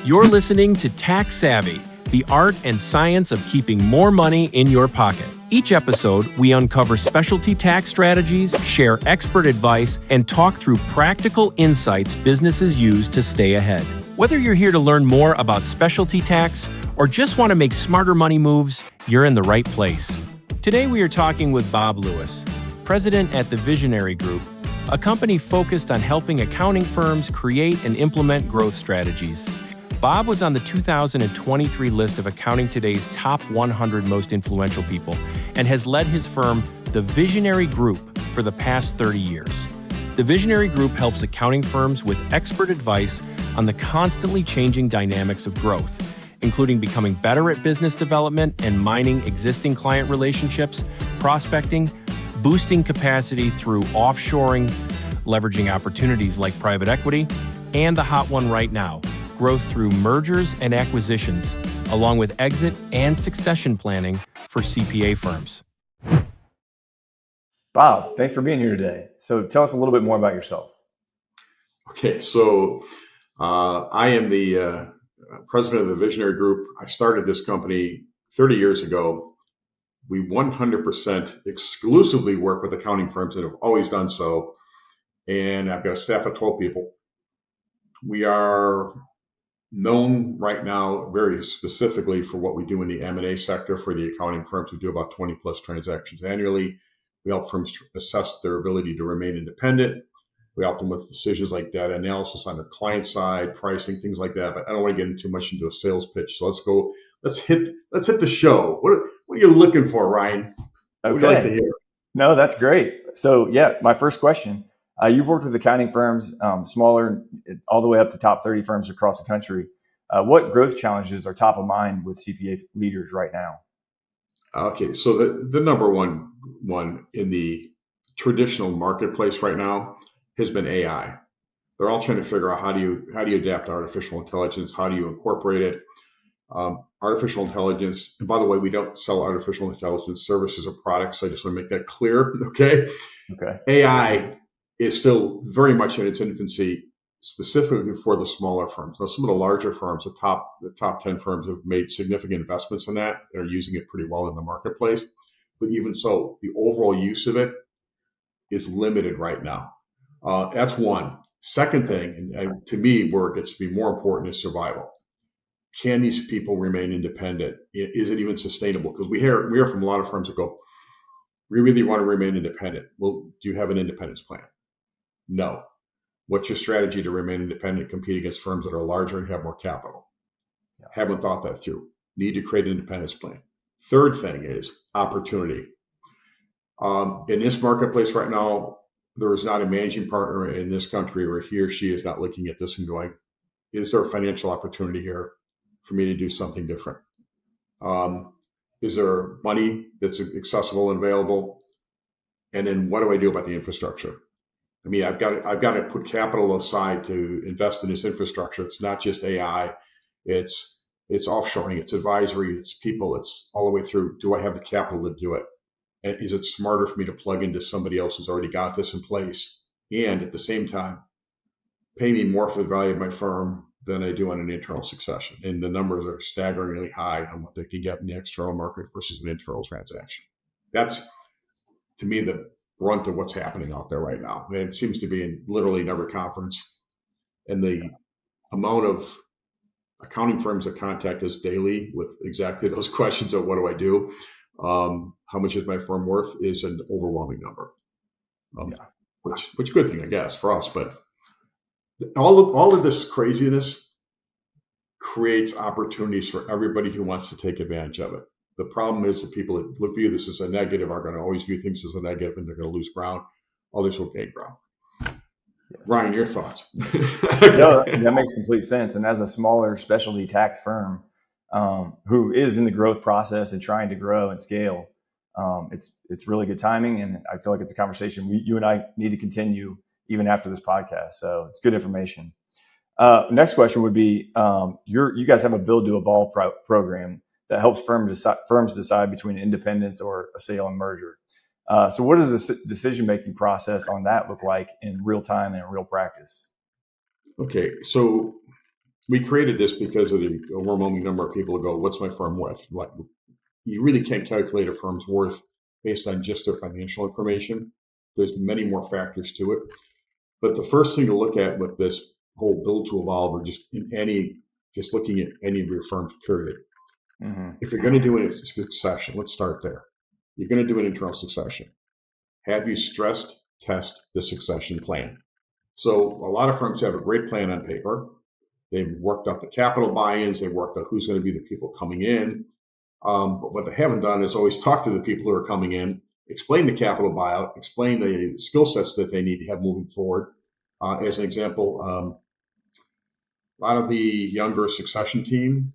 You're listening to Tax Savvy, the art and science of keeping more money in your pocket. Each episode, we uncover specialty tax strategies, share expert advice, and talk through practical insights businesses use to stay ahead. Whether you're here to learn more about specialty tax or just want to make smarter money moves, you're in the right place. Today, we are talking with Bob Lewis, president at the Visionary Group, a company focused on helping accounting firms create and implement growth strategies. Bob was on the 2023 list of Accounting Today's top 100 most influential people and has led his firm, the Visionary Group, for the past 30 years. The Visionary Group helps accounting firms with expert advice on the constantly changing dynamics of growth, including becoming better at business development and mining existing client relationships, prospecting, boosting capacity through offshoring, leveraging opportunities like private equity, and the hot one right now, growth through mergers and acquisitions, along with exit and succession planning for CPA firms. Bob, thanks for being here today. So tell us a little bit more about yourself. Okay, so I am the president of the Visionary Group. I started this company 30 years ago. We 100% exclusively work with accounting firms and have always done so. And I've got a staff of 12 people. We are known right now very specifically for what we do in the M&A sector for the accounting firms. We do about 20 plus transactions annually. We help firms assess their ability to remain independent. We help them with decisions like data analysis on the client side, pricing, things like that. But I don't want to get too much into a sales pitch. So let's hit the show. What are you looking for, Ryan? What would you like to hear? No, that's great. So yeah, my first question. You've worked with accounting firms, smaller, all the way up to top 30 firms across the country. What growth challenges are top of mind with CPA leaders right now? Okay, so the number one in the traditional marketplace right now has been AI. They're all trying to figure out how do you adapt to artificial intelligence? How do you incorporate it? Artificial intelligence, and by the way, we don't sell artificial intelligence services or products. So I just want to make that clear. Okay. AI is still very much in its infancy, specifically for the smaller firms. Now, some of the larger firms, the top 10 firms, have made significant investments in that. They're using it pretty well in the marketplace. But even so, the overall use of it is limited right now. That's one. Second thing, and to me, where it gets to be more important, is survival. Can these people remain independent? Is it even sustainable? Because we hear from a lot of firms that go, we really want to remain independent. Well, do you have an independence plan? No. What's your strategy to remain independent, compete against firms that are larger and have more capital? Yeah. Haven't thought that through. Need to create an independence plan. Third thing is opportunity. In this marketplace right now, there is not a managing partner in this country where he or she is not looking at this and going, is there a financial opportunity here for me to do something different? Is there money that's accessible and available? And then what do I do about the infrastructure? I mean, I've got to put capital aside to invest in this infrastructure. It's not just AI. It's offshoring, it's advisory, it's people, it's all the way through. Do I have the capital to do it? And is it smarter for me to plug into somebody else who's already got this in place? And at the same time, pay me more for the value of my firm than I do on an internal succession. And the numbers are staggeringly high on what they can get in the external market versus an internal transaction. That's, to me, the brunt of what's happening out there right now. And it seems to be in literally every conference. And the amount of accounting firms that contact us daily with exactly those questions of what do I do? How much is my firm worth is an overwhelming number. Which good thing, I guess, for us. But all of this craziness creates opportunities for everybody who wants to take advantage of it. The problem is that people that view this as a negative are going to always view things as a negative, and they're going to lose ground. Others will gain ground. Yes. Ryan, your thoughts? No, that makes complete sense. And as a smaller specialty tax firm who is in the growth process and trying to grow and scale, it's really good timing. And I feel like it's a conversation you and I need to continue even after this podcast. So it's good information. Next question would be, you guys have a build to evolve program that helps firms decide between independence or a sale and merger. So what does the decision-making process on that look like in real time and in real practice? Okay, so We created this because of the overwhelming number of people who go, what's my firm worth? Like, you really can't calculate a firm's worth based on just their financial information. There's many more factors to it. But the first thing to look at with this whole build to evolve, or just looking at any of your firms, period. If you're going to do a succession, let's start there. You're going to do an internal succession. Have you stressed test the succession plan? So a lot of firms have a great plan on paper. They've worked out the capital buy-ins. They've worked out who's going to be the people coming in. But what they haven't done is always talk to the people who are coming in, explain the capital buyout, explain the skill sets that they need to have moving forward. As an example, a lot of the younger succession team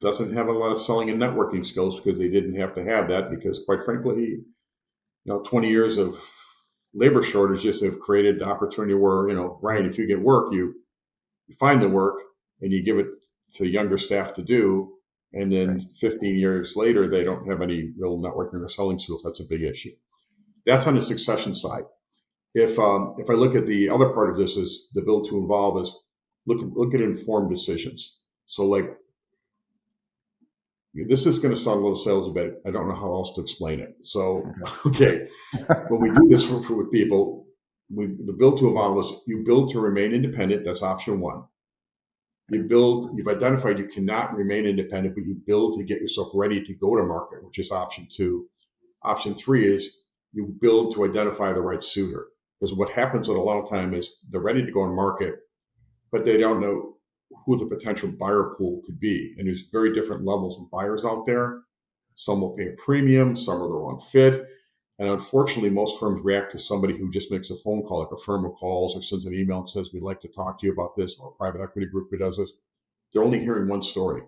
doesn't have a lot of selling and networking skills because they didn't have to have that because, quite frankly, 20 years of labor shortages have created the opportunity where, Ryan, if you get work, you find the work and you give it to younger staff to do. And then 15 years later, they don't have any real networking or selling skills. That's a big issue. That's on the succession side. If I look at the other part of this is the build to evolve is look at informed decisions. So like, this is going to sound a little salesy, but I don't know how else to explain it. So, okay, when we do this with people, the build to evolve is you build to remain independent. That's option one. You've identified you cannot remain independent, but you build to get yourself ready to go to market, which is option two. Option three is you build to identify the right suitor. Because what happens a lot of time is they're ready to go on market, but they don't know who the potential buyer pool could be. And there's very different levels of buyers out there. Some will pay a premium, some are the wrong fit. And unfortunately, most firms react to somebody who just makes a phone call, like a firm who calls or sends an email and says, we'd like to talk to you about this, or a private equity group who does this. They're only hearing one story.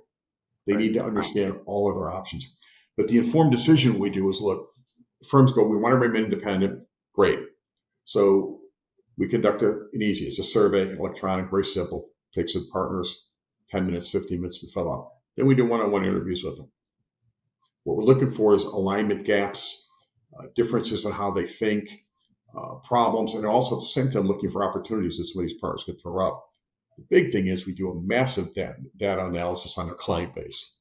They need to understand all of their options. But the informed decision we do is, look, firms go, we want to remain independent. Great. So we conduct it's a survey, electronic, very simple. Takes the partners 10 minutes, 15 minutes to fill out. Then we do one-on-one interviews with them. What we're looking for is alignment gaps, differences in how they think, problems, and also at the same time looking for opportunities that some of these partners could throw up. The big thing is we do a massive data analysis on our client base.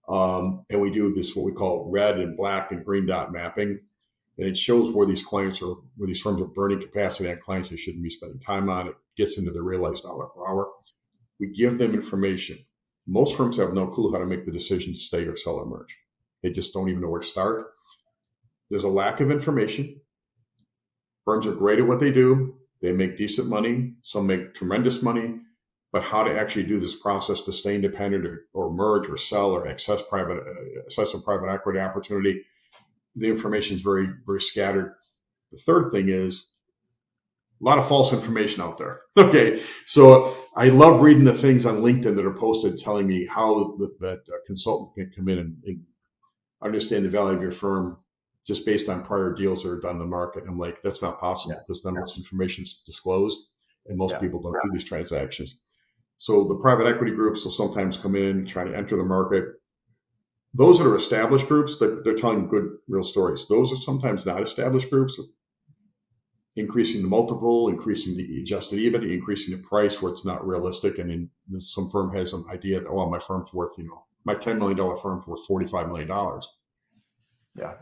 And we do this, what we call red and black and green dot mapping. And it shows where these firms are burning capacity on clients they shouldn't be spending time on. It gets into the realized dollar per hour. We give them information. Most firms have no clue how to make the decision to stay or sell or merge. They just don't even know where to start. There's a lack of information. Firms are great at what they do. They make decent money. Some make tremendous money. But how to actually do this process to stay independent or merge or sell or access a private equity opportunity, the information is very, very scattered. The third thing is a lot of false information out there. Okay, so I love reading the things on LinkedIn that are posted telling me how that consultant can come in and understand the value of your firm just based on prior deals that are done in the market. I'm like, that's not possible because none of this information is disclosed, and most people don't do these transactions. So the private equity groups will sometimes come in, try to enter the market. Those that are established groups, they're telling good, real stories. Those are sometimes not established groups, increasing the multiple, increasing the adjusted EBITDA, increasing the price where it's not realistic. And then some firm has an idea that, my firm's worth, my $10 million firm's worth $45 million. Yeah.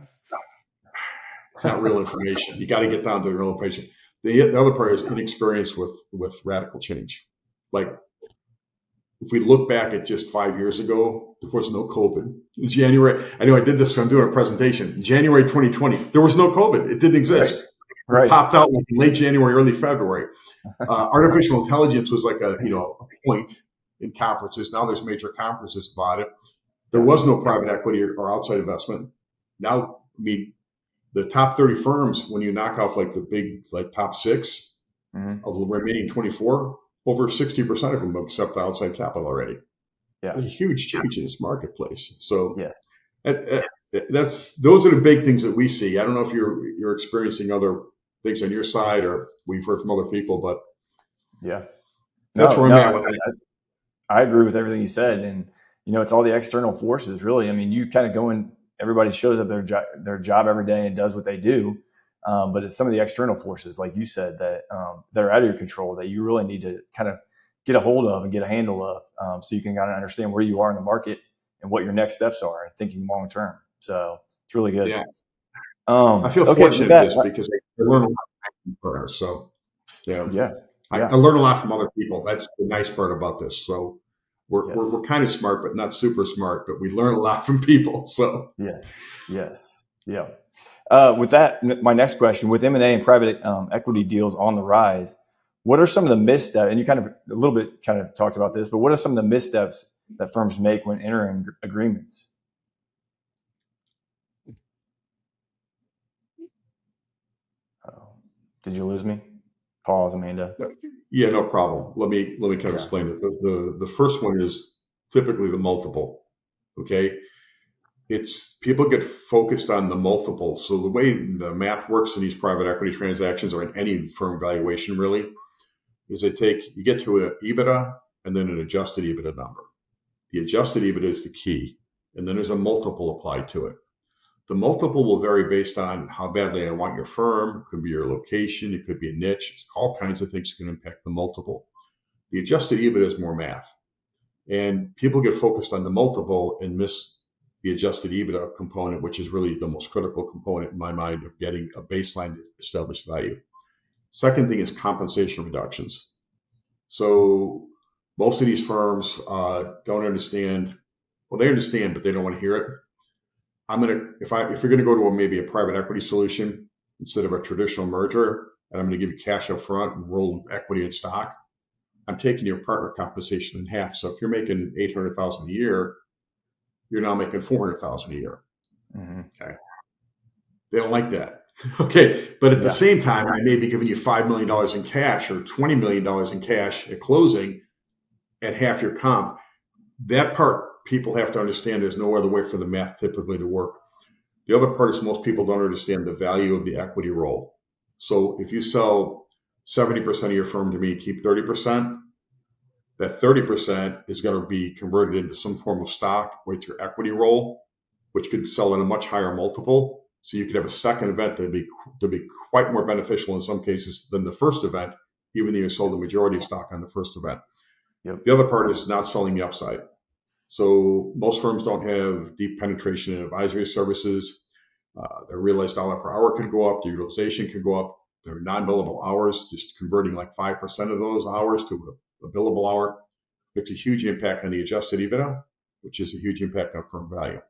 It's not real information. You got to get down to the real information. The other part is inexperience with radical change. Like, if we look back at just 5 years ago, there was no COVID. In January, I know I did this, so I'm doing a presentation. In January 2020, there was no COVID. It didn't exist. Right. It popped out like in late January, early February. Artificial intelligence was like a point in conferences. Now there's major conferences about it. There was no private equity or outside investment. Now, the top 30 firms, when you knock off like the big top six of the remaining 24, over 60% of them have accepted outside capital already. Yeah, a huge change in this marketplace. So yes, those are the big things that we see. I don't know if you're experiencing other things on your side, or we've heard from other people, but that's where I'm at with it. I agree with everything you said, and it's all the external forces, really. I mean, you kind of go in. Everybody shows up their job every day and does what they do. But it's some of the external forces, like you said, that are out of your control that you really need to kind of get a hold of and get a handle of, so you can kind of understand where you are in the market and what your next steps are and thinking long term. So it's really good. Yeah. I feel Okay, with fortunate at that, this because I learn a lot from partners. So yeah, yeah, I yeah, learn a lot from other people. That's the nice part about this. So yes, we're kind of smart, but not super smart. But we learn a lot from people. So yes, yeah. With that, my next question: with M&A and private equity deals on the rise, what are some of the missteps? And you kind of a little bit kind of talked about this, but what are some of the missteps that firms make when entering agreements? Uh, did you lose me? Pause, Amanda. yeah, no problem. Let me kind of Okay. explain it. The first one is typically the multiple. Okay, it's people get focused on the multiple. So the way the math works in these private equity transactions or in any firm valuation really is you get to an EBITDA and then an adjusted EBITDA number. The adjusted EBITDA is the key, and then there's a multiple applied to it. The multiple will vary based on how badly I want your firm. It could be your location, it could be a niche. It's all kinds of things can impact the multiple. The adjusted EBITDA is more math. And people get focused on the multiple and miss the adjusted EBITDA component, which is really the most critical component in my mind of getting a baseline established value. Second thing is compensation reductions. So most of these firms don't understand. Well, they understand, but they don't want to hear it. If you're gonna go to maybe a private equity solution instead of a traditional merger, and I'm gonna give you cash up front and roll equity and stock, I'm taking your partner compensation in half. So if you're making 800,000 a year, you're now making 400,000 a year. Mm-hmm. Okay, they don't like that. Okay, but at the Yeah. same time, I may be giving you $5 million in cash or $20 million in cash at closing at half your comp. That part people have to understand. There's no other way for the math typically to work. The other part is most people don't understand the value of the equity roll. So if you sell 70% of your firm to me, keep 30%, that 30% is going to be converted into some form of stock with your equity roll, which could sell at a much higher multiple. So you could have a second event that would be quite more beneficial in some cases than the first event, even though you sold the majority of stock on the first event. Yep. The other part is not selling the upside. So most firms don't have deep penetration in advisory services. Their realized dollar per hour could go up, the utilization could go up. Their non-billable hours, just converting like 5% of those hours to a billable hour, makes a huge impact on the adjusted EBITDA, which is a huge impact on firm value.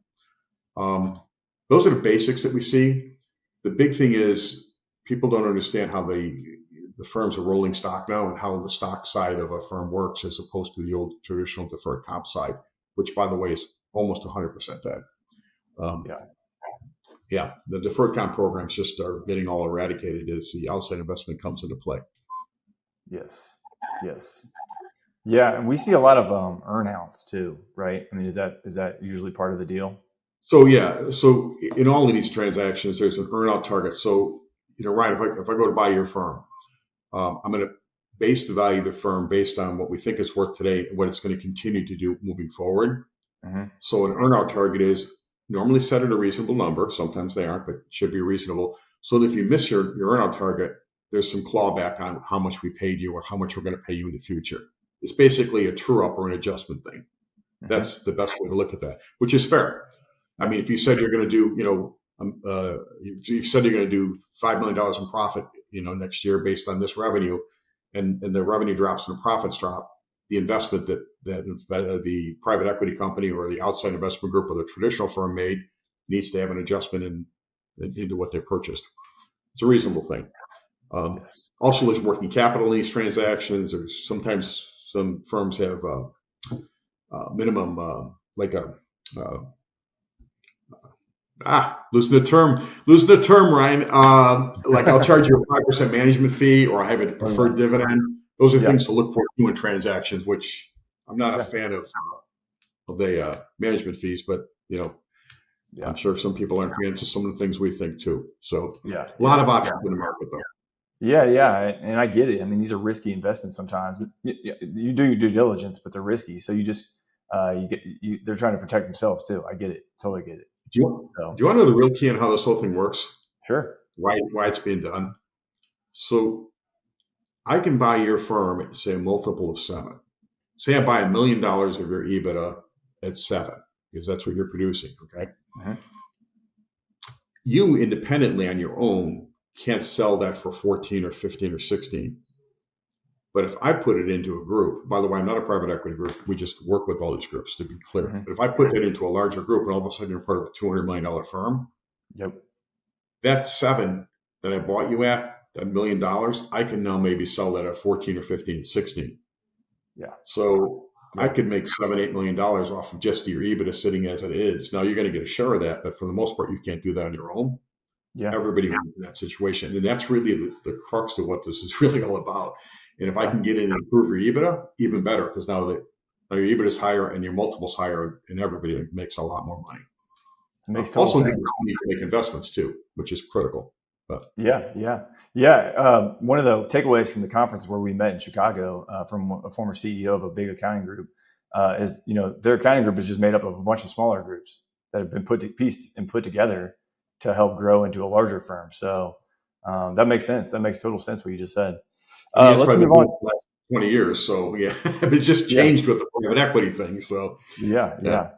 Those are the basics that we see. The big thing is people don't understand how the firms are rolling stock now and how the stock side of a firm works as opposed to the old traditional deferred comp side, which, by the way, is almost 100% dead. Yeah. Yeah, the deferred comp programs just are getting all eradicated as the outside investment comes into play. Yes. Yes. Yeah, and we see a lot of earnouts too, right? I mean, is that usually part of the deal? So yeah, so in all of these transactions, there's an earnout target. So Ryan, if I go to buy your firm, I'm going to base the value of the firm based on what we think it's worth today and what it's going to continue to do moving forward. Mm-hmm. So an earnout target is normally set at a reasonable number. Sometimes they aren't, but it should be reasonable. So that if you miss your earnout target, there's some clawback on how much we paid you or how much we're going to pay you in the future. It's basically a true up or an adjustment thing. Mm-hmm. That's the best way to look at that, which is fair. I mean, if you said you're going to do, you said you're going to do $5 million in profit, next year based on this revenue, and the revenue drops and the profits drop, the investment that the private equity company or the outside investment group or the traditional firm made needs to have an adjustment into what they purchased. It's a reasonable thing. Yes. Also, there's working capital in these transactions. There's sometimes some firms have minimum, like a losing the term, Ryan. Like I'll charge you a 5% management fee, or I have a preferred dividend. Those are things to look for in transactions, which I'm not a fan of the management fees, but I'm sure some people aren't fans of some of the things we think too. So a lot of options in the market, though. Yeah, and I get it. I mean, these are risky investments sometimes. You do your due diligence, but they're risky. So you just they're trying to protect themselves too. I get it, totally get it. Do you want to know the real key on how this whole thing works? Sure. Why it's being done? So I can buy your firm at, say, a multiple of 7. Say I buy $1 million of your EBITDA at 7, because that's what you're producing, okay? Mhm. You independently on your own can't sell that for 14 or 15 or 16. But if I put it into a group, by the way, I'm not a private equity group. We just work with all these groups, to be clear. Mhm. But if I put that into a larger group and all of a sudden you're part of a $200 million firm, Yep. that 7 that I bought you at, that $1 million, I can now maybe sell that at 14 or 15, 16. Yeah. So I Right. could make $7-8 million off of just your EBITDA sitting as it is. Now you're going to get a share of that, but for the most part, you can't do that on your own. Yeah. Everybody wins in that situation. And that's really the crux of what this is really all about. And if I can get in and improve your EBITDA, even better, because now your EBITDA is higher and your multiple's higher, and everybody makes a lot more money. It makes total Also, sense. you can make investments too, which is critical. But Yeah. One of the takeaways from the conference where we met in Chicago from a former CEO of a big accounting group is, their accounting group is just made up of a bunch of smaller groups that have been put together to help grow into a larger firm. So that makes sense. That makes total sense what you just said. and that's Let's what I've been move doing on. for the last 20 years. So yeah, it's just Yeah. changed with the private equity thing. So Yeah.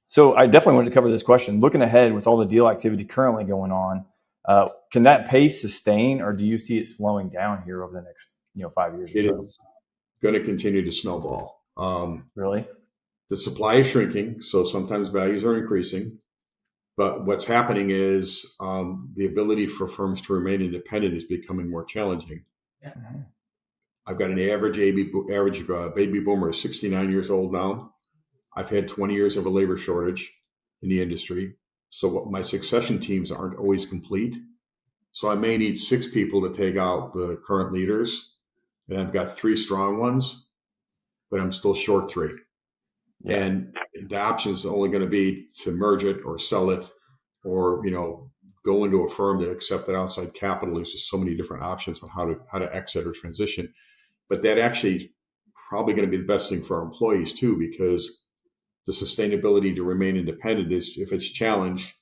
So I definitely wanted to cover this question. Looking ahead with all the deal activity currently going on, can that pace sustain, or do you see it slowing down here over the next 5 years or it so? is going to continue to snowball. Really? The supply is shrinking, so sometimes values are increasing. But what's happening is the ability for firms to remain independent is becoming more challenging. Mhm. I've got an average baby boomer is 69 years old now. I've had 20 years of a labor shortage in the industry. So my succession teams aren't always complete. So I may need 6 people to take out the current leaders, and I've got 3 strong ones, but I'm still short 3. Yeah. And the option is only going to be to merge it or sell it, or go into a firm that accepted outside capital. There's just so many different options on how to exit or transition. But that actually probably going to be the best thing for our employees too, because the sustainability to remain independent is, if it's challenged,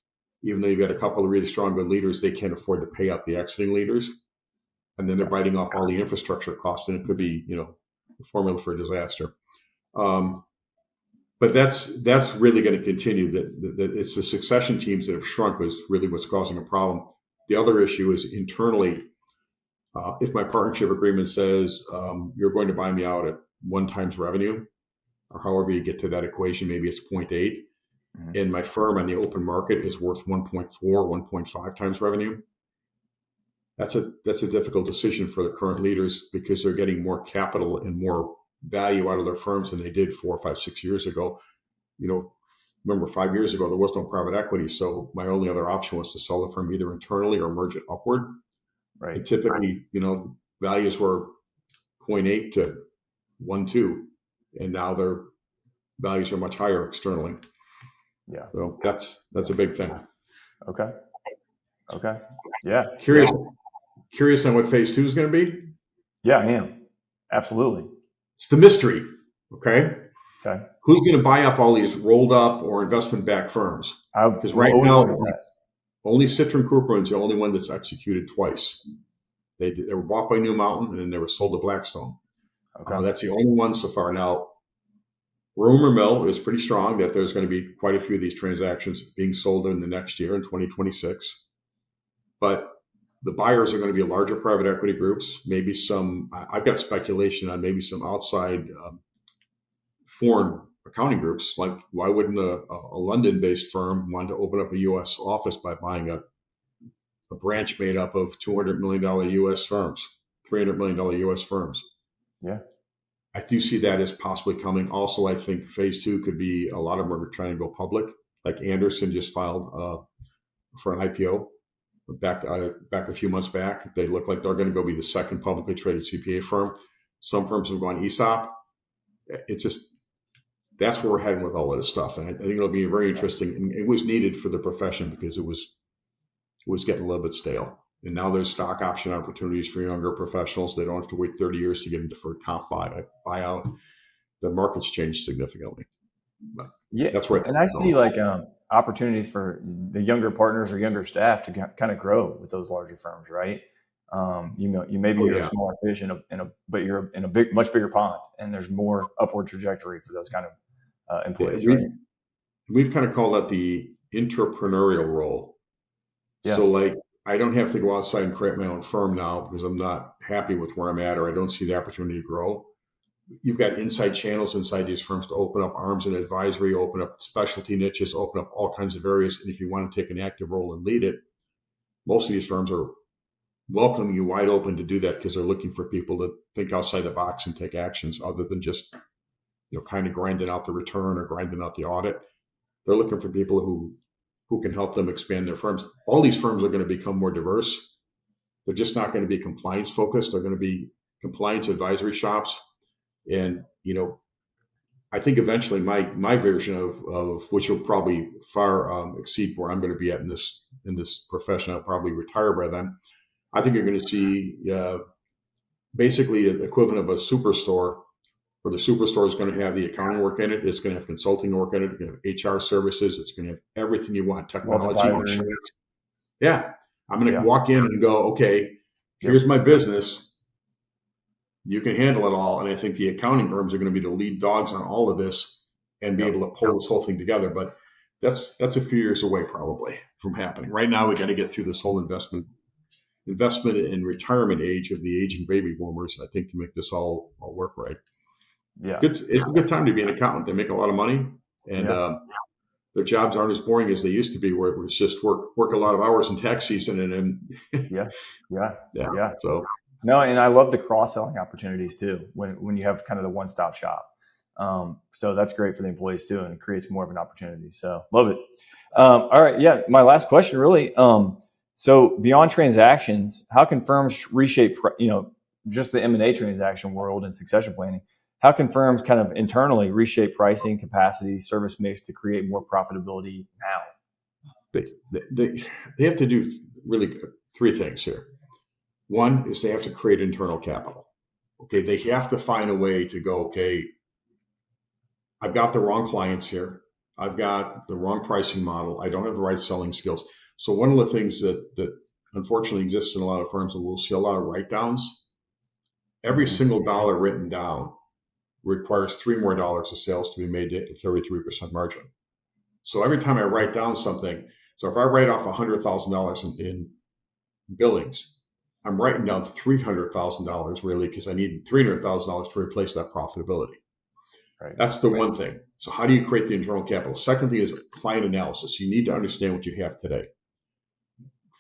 even though you've got a couple of really strong good leaders, they can't afford to pay up the exiting leaders, and then they're Yeah. biting off all the infrastructure costs, and it could be a formula for a disaster. But that's really going to continue. That it's the succession teams that have shrunk is really what's causing a problem. The other issue is internally. If my partnership agreement says you're going to buy me out at 1 times revenue, or however you get to that equation, maybe it's 0.8, Mhm. and my firm on the open market is worth 1.4, 1.5 times revenue. That's a difficult decision for the current leaders, because they're getting more capital and more value out of their firms than they did 4, 5, 6 years ago. Remember 5 years ago, there was no private equity. So my only other option was to sell the firm either internally or merge it upward. And Right. typically, values were 0.8 to 1.2, and now their values are much higher externally. Yeah. So that's a big thing. Okay. Yeah. Curious on what phase 2 is going to be? Yeah, I am. Absolutely. It's the mystery. Okay. Okay. Who's going to buy up all these rolled up or investment backed firms? I've Because right always now, wondered that. only Citron Cooper is the only one that's executed twice. They were bought by New Mountain, and then they were sold to Blackstone. Okay. That's the only one so far. Now, rumor mill is pretty strong that there's going to be quite a few of these transactions being sold in the next year in 2026. But the buyers are going to be larger private equity groups, maybe some. I've got speculation on maybe some outside foreign accounting groups. Like, why wouldn't a London-based firm want to open up a U.S. office by buying a branch made up of $200 million U.S. firms, $300 million U.S. firms? Yeah. I do see that as possibly coming. Also, I think phase 2 could be a lot of them are trying to go public. Like Anderson just filed for an IPO back a few months back. They look like they're going to go be the second publicly traded CPA firm. Some firms have gone ESOP. It's just, that's where we're heading with all of this stuff, and I think it'll be very interesting. And it was needed for the profession, because it was getting a little bit stale. And now there's stock option opportunities for younger professionals. They don't have to wait 30 years to get a deferred comp buyout. The market's changed significantly. But Yeah. that's where And I see opportunities for the younger partners or younger staff to kind of grow with those larger firms, right? You're a yeah. smaller fish but you're in a much bigger pond, and there's more upward trajectory for those kind of Yeah, employees, right? we've kind of called that the entrepreneurial role. Yeah, So like I don't have to go outside and create my own firm now because I'm not happy with where I'm at or I don't see the opportunity to grow. You've got inside channels inside these firms to open up arms and advisory, open up specialty niches, open up all kinds of areas. And if you want to take an active role and lead it, most of these firms are welcoming you wide open to do that because they're looking for people to think outside the box and take actions other than just kind of grinding out the return or grinding out the audit. They're looking for people who can help them expand their firms. All these firms are going to become more diverse. They're just not going to be compliance focused. They're going to be compliance advisory shops. And, I think eventually my version of which will probably far exceed where I'm going to be at in this profession. I'll probably retire by then. I think you're going to see basically an equivalent of a superstore where the superstore is going to have the accounting work in it. It's going to have consulting work in it. It's going to have HR services. It's going to have everything you want, wealth technology, advisory. insurance. Yeah. I'm going to Yeah, walk in and go, okay, yep, here's my business. You can handle it all. And I think the accounting firms are going to be the lead dogs on all of this and be yep, able to pull this whole thing together. But that's a few years away probably from happening. Right now, we got to get through this whole investment and retirement age of the aging baby boomers, I think, to make this all work right. yeah, It's a good time to be an accountant. They make a lot of money, and yeah, their jobs aren't as boring as they used to be, where it was just work a lot of hours in tax season, and then yeah, yeah, yeah. yeah. So No, and I love the cross selling opportunities too when you have kind of the one stop shop. So that's great for the employees too, and it creates more of an opportunity. So love it. All right, yeah. My last question, really. So beyond transactions, how can firms reshape, just the M&A transaction world and succession planning? How can firms kind of internally reshape pricing, capacity, service mix to create more profitability now? they they they have to do really three things here. One is they have to create internal capital. Okay, they have to find a way to go. Okay, I've got the wrong clients here. I've got the wrong pricing model. I don't have the right selling skills. So one of the things that unfortunately exists in a lot of firms, and we'll see a lot of write downs. Every Mm-hmm. single dollar written down requires $3 more of sales to be made at a 33% margin. So every time I write down something, so if I write off $100,000 in billings, I'm writing down $300,000 really because I need $300,000 to replace that profitability. Right. That's the one thing. So how do you create the internal capital? Second thing is client analysis. You need to understand what you have today.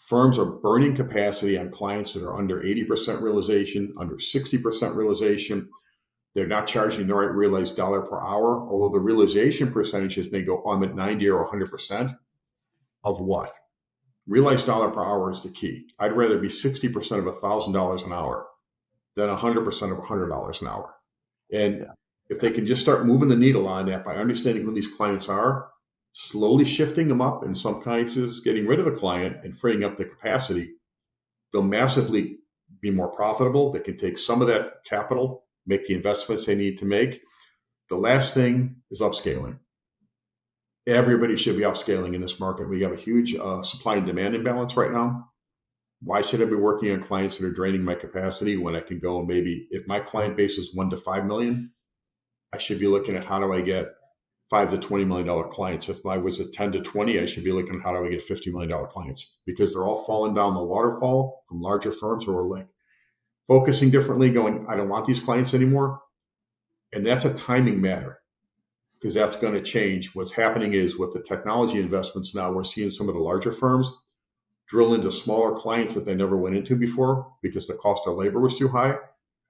Firms are burning capacity on clients that are under 80% realization, under 60% realization. They're not charging the right realized dollar per hour, although the realization percentages may go on at 90 or 100% of what? Realized dollar per hour is the key. I'd rather be 60% of $1,000 an hour than 100% of $100 an hour. And Yeah. if they can just start moving the needle on that by understanding who these clients are, slowly shifting them up, in some cases, getting rid of the client and freeing up the capacity, they'll massively be more profitable. They can take some of that capital, make the investments they need to make. The last thing is upscaling. Everybody should be upscaling in this market. We have a huge supply and demand imbalance right now. Why should I be working on clients that are draining my capacity when I can go and maybe, if my client base is 1 to 5 million, I should be looking at how do I get $5 to $20 million clients. If I was at 10 to 20, I should be looking at how do I get $50 million clients, because they're all falling down the waterfall from larger firms who are like focusing differently, going, I don't want these clients anymore. And that's a timing matter, because that's going to change. What's happening is with the technology investments now, we're seeing some of the larger firms drill into smaller clients that they never went into before because the cost of labor was too high.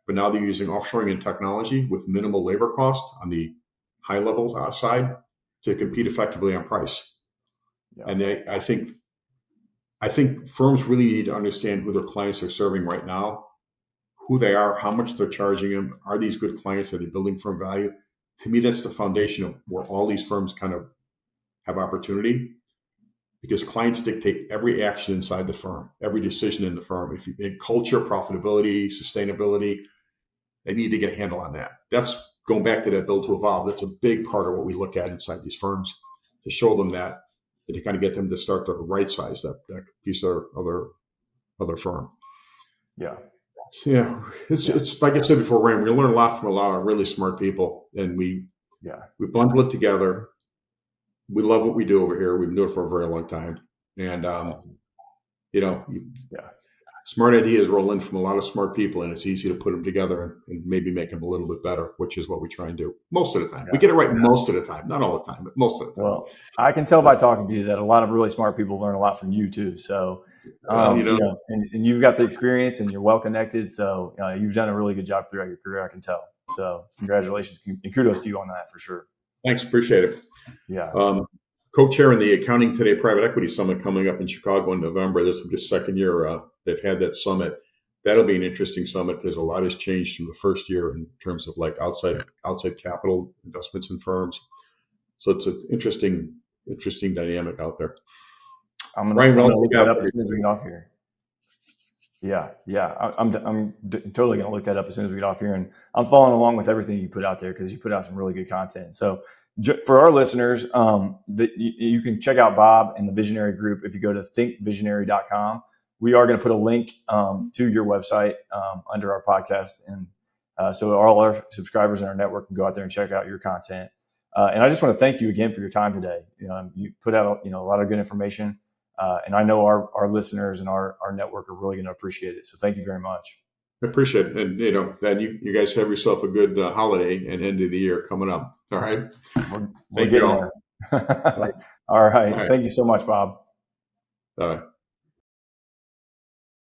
But now they're using offshoring and technology with minimal labor cost on the high levels side to compete effectively on price. Yeah. And I think firms really need to understand who their clients are serving right now, who they are, how much they're charging them. Are these good clients? Are they building firm value? To me, that's the foundation of where all these firms kind of have opportunity, because clients dictate every action inside the firm, every decision in the firm. If you in culture, profitability, sustainability, they need to get a handle on that. That's going back to that build to evolve. That's a big part of what we look at inside these firms, to show them that, to kind of get them to start to right size that piece of their firm. Yeah. Yeah, it's like I said before, Ryan. We learn a lot from a lot of really smart people, and Yeah. we bundle it together. We love what we do over here. We've been doing it for a very long time, and Awesome. you know, Yeah. smart ideas roll in from a lot of smart people, and it's easy to put them together and maybe make them a little bit better, which is what we try and do most of the time. We Yeah. get it right most of the time, not all the time, but most of the time. Well, I can tell by talking to you that a lot of really smart people learn a lot from you too. So, Well, and you've got the experience and you're well connected. So you've done a really good job throughout your career, I can tell. So congratulations and kudos to you on that for sure. thanks, appreciate it. Yeah. Co-chairing the Accounting Today Private Equity Summit coming up in Chicago in November. This will be the second year they've had that summit. That'll be an interesting summit because a lot has changed from the first year in terms of like outside capital investments in firms. So it's an interesting dynamic out there. I'm Ryan, gonna well, look that up as soon as we get off here. Yeah. I'm totally gonna look that up as soon as we get off here, and I'm following along with everything you put out there because you put out some really good content. So for our listeners, you can check out Bob and the Visionary Group if you go to thinkvisionary.com. We are going to put a link to your website under our podcast, and so all our subscribers in our network can go out there and check out your content. And I just want to thank you again for your time today. You put out a lot of good information. And I know our listeners and our network are really going to appreciate it. So thank you very much. I appreciate it. And, then you guys have yourself a good holiday and end of the year coming up. All right. We're getting there. All right. All right. Thank you so much, Bob. All right.